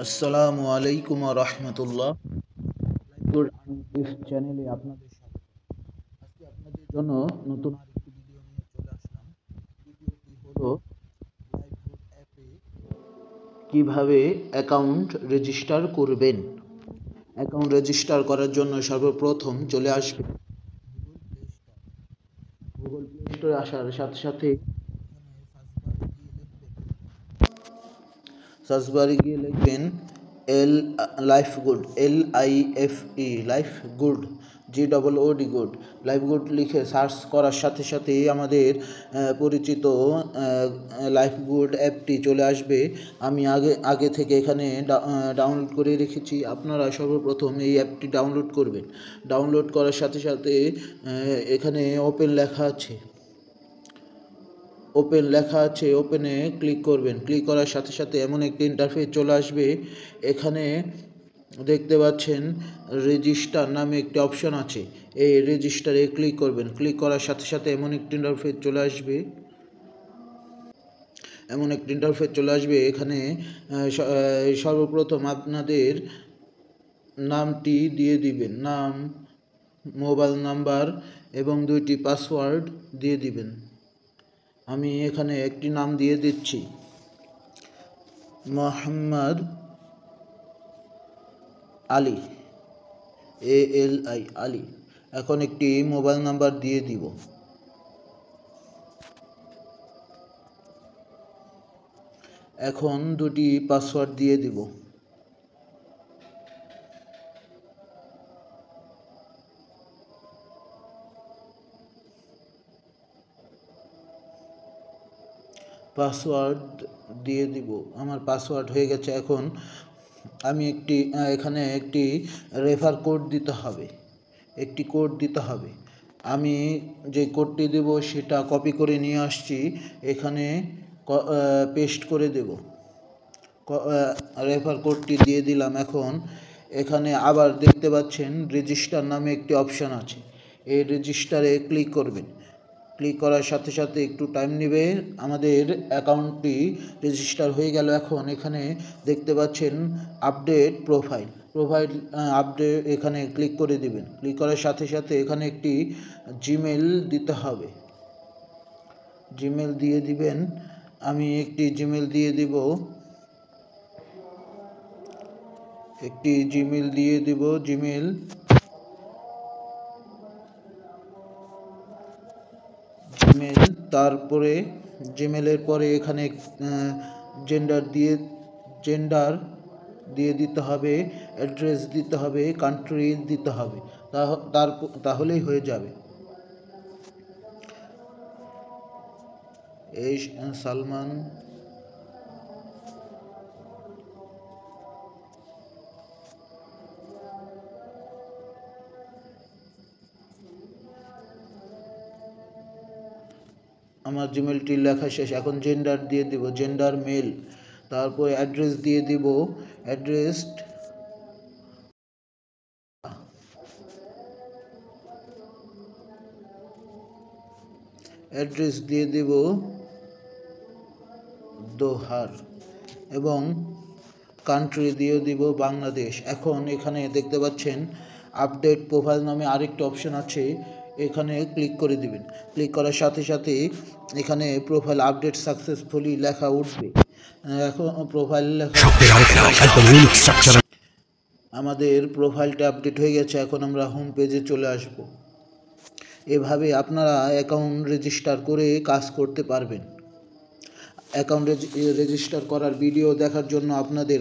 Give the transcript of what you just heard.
আসসালামু আলাইকুম ওয়া রাহমাতুল্লাহ। গুড টিপস চ্যানেলে আপনাদের স্বাগত। আজকে আপনাদের জন্য নতুন আরেকটি ভিডিও নিয়ে চলে আসলাম। ভিডিওটি হলো লাইভগুড অ্যাপে কিভাবে অ্যাকাউন্ট রেজিস্টার করবেন। অ্যাকাউন্ট রেজিস্টার করার জন্য সর্বপ্রথম চলে আসবে গুগল প্লে স্টোরে আসার সাথে সাথে সার্চবারে গিয়ে লিখবেন Lifegood LIFE Lifegood GOOD good Lifegood লিখে সার্চ করার সাথে সাথেই আমাদের পরিচিত লাইফগুড অ্যাপটি চলে আসবে। আমি আগে থেকে এখানে ডাউনলোড করে রেখেছি। আপনারা সর্বপ্রথম এই অ্যাপটি ডাউনলোড করবেন। ডাউনলোড করার সাথে সাথে এখানে ওপেন লেখা আছে, ওপেনে ক্লিক করবেন। ক্লিক করার সাথে সাথে এমন একটি ইন্টারফেস চলে আসবে। এখানে দেখতে পাচ্ছেন রেজিস্টার নামে একটি অপশন আছে, এই রেজিস্টারে ক্লিক করবেন। ক্লিক করার সাথে সাথে এমন একটি ইন্টারফেস চলে আসবে। এখানে সর্বপ্রথম আপনাদের নামটি দিয়ে দিবেন, নাম, মোবাইল নাম্বার এবং 2টি পাসওয়ার্ড দিয়ে দিবেন। আমি এখানে একটি নাম দিয়ে দিচ্ছি, মোহাম্মদ আলী, ALI আলী। এখন একটি মোবাইল নাম্বার দিয়ে দিব। এখন 2টি পাসওয়ার্ড দিয়ে দিব। পাসওয়ার্ড দিয়ে দিব। আমার পাসওয়ার্ড হয়ে গেছে। এখন আমি এখানে একটি রেফার কোড দিতে হবে। আমি যে কোডটি দেব সেটা কপি করে নিয়ে আসছি, এখানে পেস্ট করে দেব। রেফার কোডটি দিয়ে দিলাম। এখন এখানে আবার দেখতে পাচ্ছেন রেজিস্টার নামে একটি অপশান আছে, এই রেজিস্টারে ক্লিক করবেন। ক্লিক করার সাথে সাথে একটু টাইম নেবে। আমাদের অ্যাকাউন্টটি রেজিস্টার হয়ে গেল। এখন এখানে দেখতে পাচ্ছেন আপডেট প্রোফাইল আপডেট, এখানে ক্লিক করে দিবেন। ক্লিক করার সাথে সাথে এখানে একটি জিমেল দিতে হবে, জিমেল দিয়ে দিবেন। আমি একটি জিমেল দিয়ে দিব, জিমেল তারপরে জিমেলের পরে এখানে জেন্ডার দিয়ে দিতে হবে, অ্যাড্রেস দিতে হবে, কান্ট্রি দিতে হবে। তাহলেই হয়ে যাবে। এই সালমান, আমার জিমেলটি লেখা শেষ। এখন জেন্ডার দিয়ে দিব, জেন্ডার মেল। তারপরে অ্যাড্রেস দিয়ে দিব, অ্যাড্রেস দিয়ে দিব দোহার এবং কান্ট্রি দিয়ে দিব বাংলাদেশ। এখন এখানে দেখতে পাচ্ছেন আপডেট প্রোফাইল নামে আরেকটি অপশন আছে, এখানে ক্লিক করে দিবেন। ক্লিক করার সাথে সাথে এখানে প্রোফাইল আপডেট সাকসেসফুলি লেখা উঠবে। এখন প্রোফাইল আমাদের প্রোফাইলটা আপডেট হয়ে গেছে। এখন আমরা হোম পেজে চলে আসব। এভাবে আপনারা অ্যাকাউন্ট রেজিস্টার করে কাজ করতে পারবেন। অ্যাকাউন্ট রেজিস্টার করার ভিডিও দেখার জন্য আপনাদের